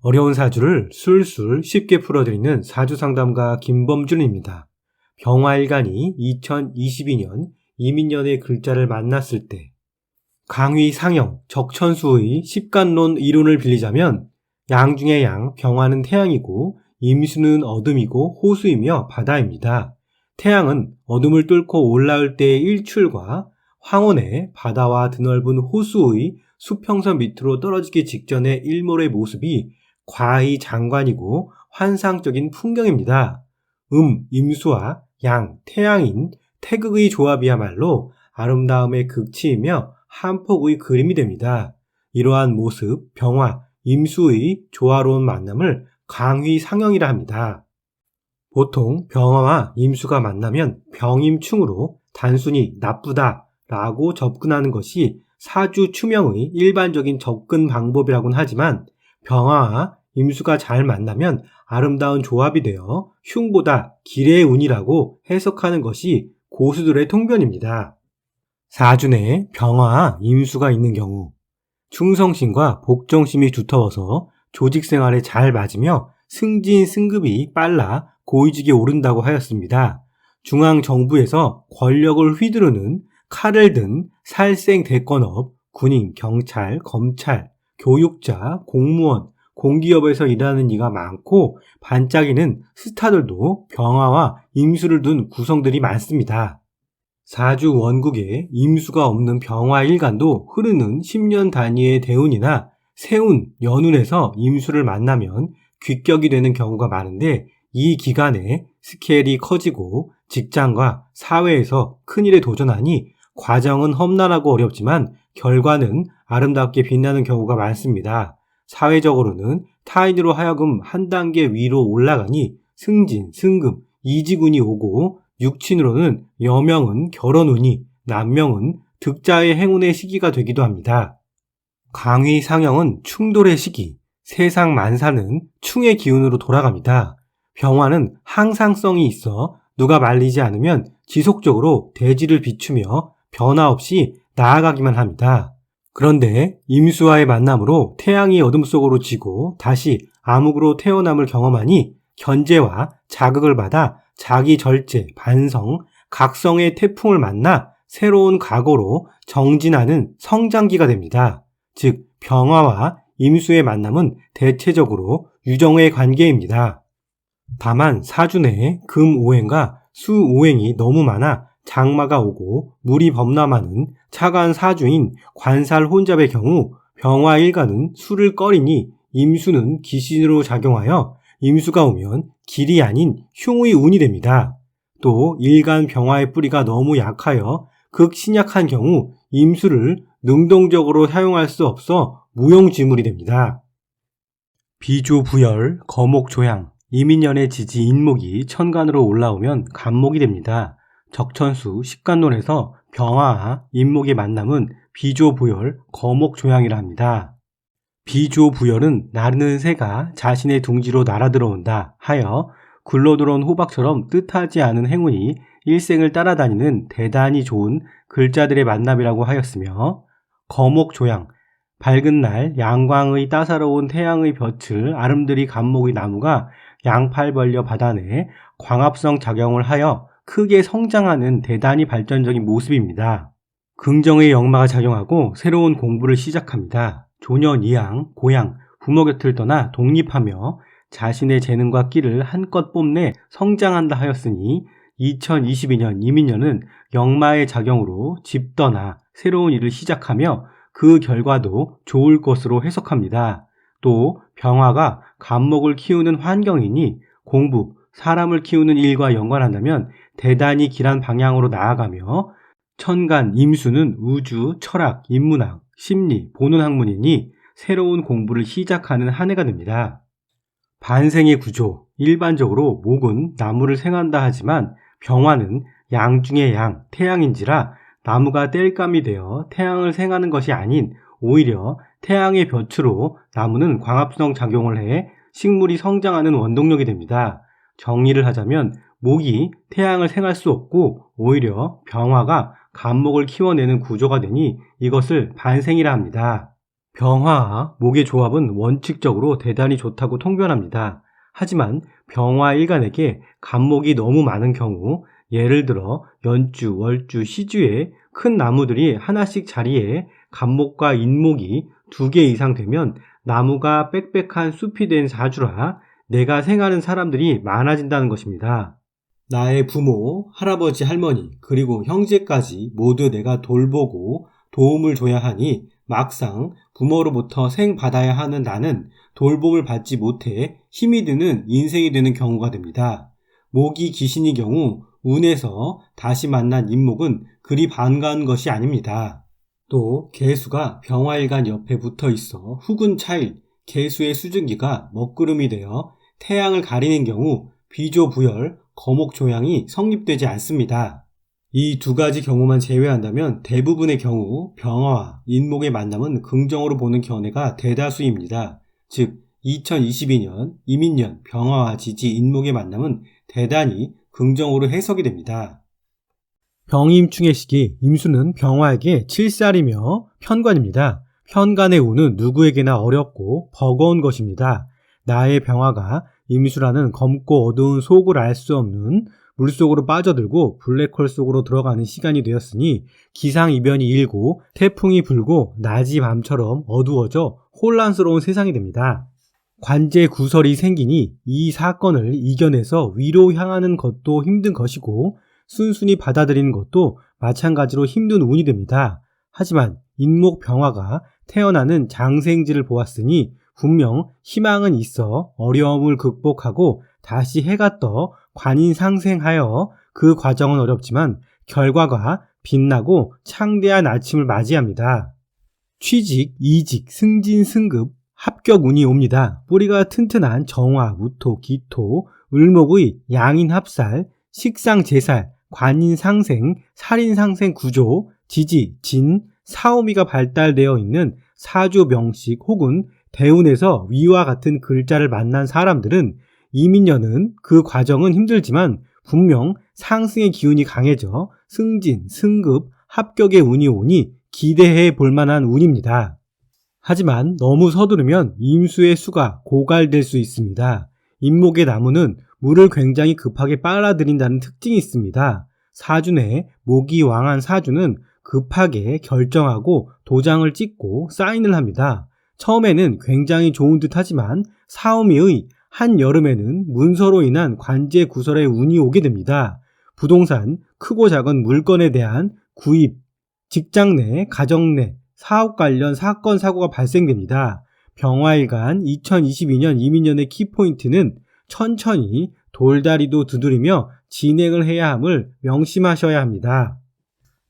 어려운 사주를 술술 쉽게 풀어드리는 사주상담가 김범준입니다. 병화일간이 2022년 이민년의 글자를 만났을 때 강의 상형, 적천수의 십간론 이론을 빌리자면 양 중의 양, 병화는 태양이고 임수는 어둠이고 호수이며 바다입니다. 태양은 어둠을 뚫고 올라올 때의 일출과 황혼의 바다와 드넓은 호수의 수평선 밑으로 떨어지기 직전의 일몰의 모습이 과히 장관이고 환상적인 풍경입니다. 임수와 양, 태양인 태극의 조합이야말로 아름다움의 극치이며 한폭의 그림이 됩니다. 이러한 모습, 병화, 임수의 조화로운 만남을 강휘상형이라 합니다. 보통 병화와 임수가 만나면 병임충으로 단순히 나쁘다라고 접근하는 것이 사주 추명의 일반적인 접근 방법이라고는 하지만 병화와 임수가 잘 만나면 아름다운 조합이 되어 흉보다 기래의 운이라고 해석하는 것이 고수들의 통변입니다. 사주 내에 병화와 임수가 있는 경우 충성심과 복종심이 두터워서 조직생활에 잘 맞으며 승진, 승급이 빨라 고위직에 오른다고 하였습니다. 중앙정부에서 권력을 휘두르는 칼을 든 살생 대권업, 군인, 경찰, 검찰, 교육자, 공무원, 공기업에서 일하는 이가 많고 반짝이는 스타들도 병화와 임수를 둔 구성들이 많습니다. 사주 원국에 임수가 없는 병화 일간도 흐르는 10년 단위의 대운이나 세운, 연운에서 임수를 만나면 귀격이 되는 경우가 많은데 이 기간에 스케일이 커지고 직장과 사회에서 큰일에 도전하니 과정은 험난하고 어렵지만 결과는 아름답게 빛나는 경우가 많습니다. 사회적으로는 타인으로 하여금 한 단계 위로 올라가니 승진, 승급, 이직운이 오고 육친으로는 여명은 결혼운이, 남명은 득자의 행운의 시기가 되기도 합니다. 강의상형은 충돌의 시기, 세상 만사는 충의 기운으로 돌아갑니다. 병화는 항상성이 있어 누가 말리지 않으면 지속적으로 대지를 비추며 변화 없이 나아가기만 합니다. 그런데 임수와의 만남으로 태양이 어둠 속으로 지고 다시 암흑으로 태어남을 경험하니 견제와 자극을 받아 자기 절제, 반성, 각성의 태풍을 만나 새로운 각오로 정진하는 성장기가 됩니다. 즉 병화와 임수의 만남은 대체적으로 유정의 관계입니다. 다만 사주 내에 금오행과 수오행이 너무 많아 장마가 오고 물이 범람하는 차가운 사주인 관살 혼잡의 경우 병화 일간은 술을 꺼리니 임수는 기신으로 작용하여 임수가 오면 길이 아닌 흉의 운이 됩니다. 또 일간 병화의 뿌리가 너무 약하여 극신약한 경우 임수를 능동적으로 사용할 수 없어 무용지물이 됩니다. 비조부열, 거목조양, 이민년의 지지 인목이 천간으로 올라오면 간목이 됩니다. 적천수 십간론에서 병화와 인목의 만남은 비조부열, 거목조양이라 합니다. 비조부열은 나르는 새가 자신의 둥지로 날아들어온다 하여 굴러들어온 호박처럼 뜻하지 않은 행운이 일생을 따라다니는 대단히 좋은 글자들의 만남이라고 하였으며 거목조양, 밝은 날 양광의 따사로운 태양의 볕을 아름드리 간목의 나무가 양팔 벌려 받아내 광합성 작용을 하여 크게 성장하는 대단히 발전적인 모습입니다. 긍정의 역마가 작용하고 새로운 공부를 시작합니다. 조년 이양, 고향, 부모 곁을 떠나 독립하며 자신의 재능과 끼를 한껏 뽐내 성장한다 하였으니 2022년 이민년은 역마의 작용으로 집 떠나 새로운 일을 시작하며 그 결과도 좋을 것으로 해석합니다. 또 병화가 간목을 키우는 환경이니 공부, 사람을 키우는 일과 연관한다면 대단히 길한 방향으로 나아가며 천간, 임수는 우주, 철학, 인문학, 심리, 보는 학문이니 새로운 공부를 시작하는 한 해가 됩니다. 반생의 구조, 일반적으로 목은 나무를 생한다 하지만 병화는 양 중의 양, 태양인지라 나무가 땔감이 되어 태양을 생하는 것이 아닌 오히려 태양의 볕으로 나무는 광합성 작용을 해 식물이 성장하는 원동력이 됩니다. 정리를 하자면 목이 태양을 생할 수 없고 오히려 병화가 간목을 키워내는 구조가 되니 이것을 반생이라 합니다. 병화와 목의 조합은 원칙적으로 대단히 좋다고 통변합니다. 하지만 병화 일간에게 간목이 너무 많은 경우, 예를 들어 연주, 월주, 시주에 큰 나무들이 하나씩 자리에 간목과 인목이 2개 이상 되면 나무가 빽빽한 숲이 된 사주라 내가 생하는 사람들이 많아진다는 것입니다. 나의 부모, 할아버지, 할머니, 그리고 형제까지 모두 내가 돌보고 도움을 줘야 하니 막상 부모로부터 생 받아야 하는 나는 돌봄을 받지 못해 힘이 드는 인생이 되는 경우가 됩니다. 목이 귀신의 경우 운에서 다시 만난 인목은 그리 반가운 것이 아닙니다. 또 개수가 병화일간 옆에 붙어 있어 훅은 차일, 개수의 수증기가 먹구름이 되어 태양을 가리는 경우 비조부열, 거목조양이 성립되지 않습니다. 이 2가지 경우만 제외한다면 대부분의 경우 병화와 인목의 만남은 긍정으로 보는 견해가 대다수입니다. 즉 2022년 이민년 병화와 지지 인목의 만남은 대단히 긍정으로 해석이 됩니다. 병임충의 시기 임수는 병화에게 7살이며 편관입니다. 편관의 운은 누구에게나 어렵고 버거운 것입니다. 나의 병화가 임수라는 검고 어두운 속을 알 수 없는 물속으로 빠져들고 블랙홀 속으로 들어가는 시간이 되었으니 기상이변이 일고 태풍이 불고 낮이 밤처럼 어두워져 혼란스러운 세상이 됩니다. 관제 구설이 생기니 이 사건을 이겨내서 위로 향하는 것도 힘든 것이고 순순히 받아들이는 것도 마찬가지로 힘든 운이 됩니다. 하지만 인목 병화가 태어나는 장생지를 보았으니 분명 희망은 있어 어려움을 극복하고 다시 해가 떠 관인 상생하여 그 과정은 어렵지만 결과가 빛나고 창대한 아침을 맞이합니다. 취직, 이직, 승진, 승급, 합격 운이 옵니다. 뿌리가 튼튼한 정화, 무토, 기토, 을목의 양인 합살, 식상 제살, 관인 상생, 살인 상생 구조, 지지, 진, 사오미가 발달되어 있는 사주 명식 혹은 대운에서 위와 같은 글자를 만난 사람들은 이민년은 그 과정은 힘들지만 분명 상승의 기운이 강해져 승진, 승급, 합격의 운이 오니 기대해 볼 만한 운입니다. 하지만 너무 서두르면 임수의 수가 고갈될 수 있습니다. 인목의 나무는 물을 굉장히 급하게 빨아들인다는 특징이 있습니다. 사주 내에 목이 왕한 사주는 급하게 결정하고 도장을 찍고 사인을 합니다. 처음에는 굉장히 좋은 듯 하지만 사오미의 한여름에는 문서로 인한 관제 구설의 운이 오게 됩니다. 부동산, 크고 작은 물건에 대한 구입, 직장 내, 가정 내, 사업 관련 사건, 사고가 발생됩니다. 병화일간 2022년 이민년의 키포인트는 천천히 돌다리도 두드리며 진행을 해야 함을 명심하셔야 합니다.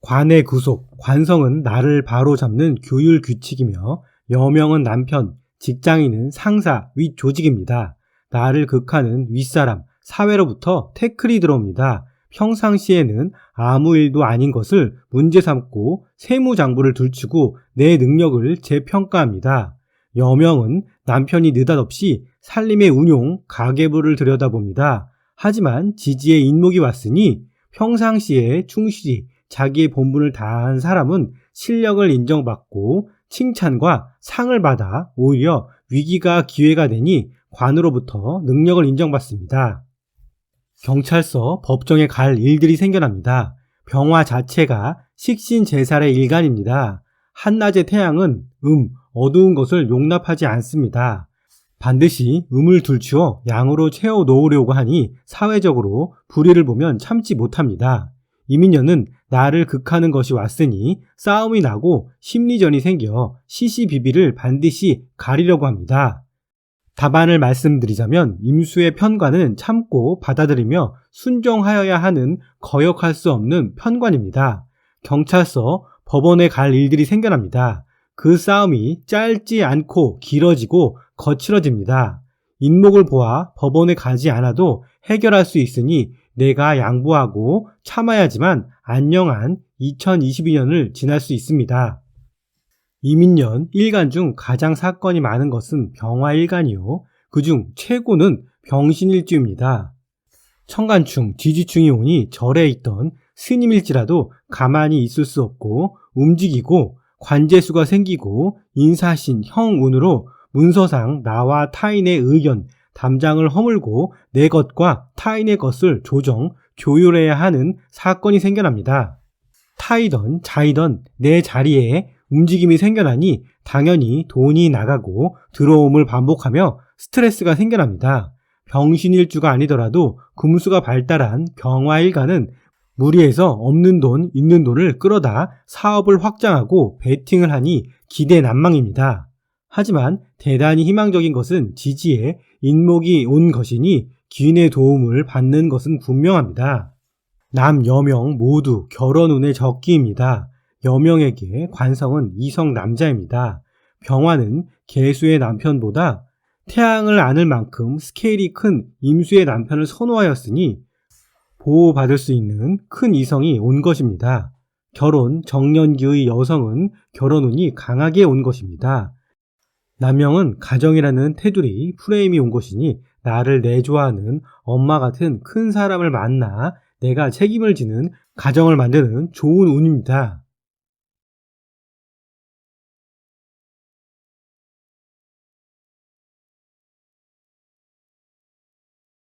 관의 구속, 관성은 나를 바로잡는 규율 규칙이며 여명은 남편, 직장인은 상사, 윗 조직입니다. 나를 극하는 윗사람, 사회로부터 태클이 들어옵니다. 평상시에는 아무 일도 아닌 것을 문제 삼고 세무장부를 들추고 내 능력을 재평가합니다. 여명은 남편이 느닷없이 살림의 운용, 가계부를 들여다봅니다. 하지만 지지의 인목이 왔으니 평상시에 충실히 자기의 본분을 다한 사람은 실력을 인정받고 칭찬과 상을 받아 오히려 위기가 기회가 되니 관으로부터 능력을 인정받습니다. 경찰서, 법정에 갈 일들이 생겨납니다. 병화 자체가 식신제살의 일간입니다. 한낮의 태양은 어두운 것을 용납하지 않습니다. 반드시 음을 들추어 양으로 채워 놓으려고 하니 사회적으로 불의를 보면 참지 못합니다. 이민년은 나를 극하는 것이 왔으니 싸움이 나고 심리전이 생겨 시시비비를 반드시 가리려고 합니다. 답안을 말씀드리자면 임수의 편관은 참고 받아들이며 순종하여야 하는 거역할 수 없는 편관입니다. 경찰서, 법원에 갈 일들이 생겨납니다. 그 싸움이 짧지 않고 길어지고 거칠어집니다. 인목을 보아 법원에 가지 않아도 해결할 수 있으니 내가 양보하고 참아야지만 안녕한 2022년을 지날 수 있습니다. 이민년 일간 중 가장 사건이 많은 것은 병화일간이요. 그중 최고는 병신일주입니다. 천간충, 지지충이 오니 절에 있던 스님일지라도 가만히 있을 수 없고 움직이고 관재수가 생기고 인사신, 형운으로 문서상 나와 타인의 의견, 담장을 허물고 내 것과 타인의 것을 조정, 조율해야 하는 사건이 생겨납니다. 타이던 자이던 내 자리에 움직임이 생겨나니 당연히 돈이 나가고 들어옴을 반복하며 스트레스가 생겨납니다. 병신일주가 아니더라도 금수가 발달한 병화일가는 무리해서 없는 돈, 있는 돈을 끌어다 사업을 확장하고 베팅을 하니 기대난망입니다. 하지만 대단히 희망적인 것은 지지에 인목이 온 것이니 귀인의 도움을 받는 것은 분명합니다. 남, 여명 모두 결혼운의 적기입니다. 여명에게 관성은 이성 남자입니다. 병화는 개수의 남편보다 태양을 안을 만큼 스케일이 큰 임수의 남편을 선호하였으니 보호받을 수 있는 큰 이성이 온 것입니다. 결혼 정년기의 여성은 결혼운이 강하게 온 것입니다. 남명은 가정이라는 테두리 프레임이 온 것이니 나를 내조하는 엄마 같은 큰 사람을 만나 내가 책임을 지는 가정을 만드는 좋은 운입니다.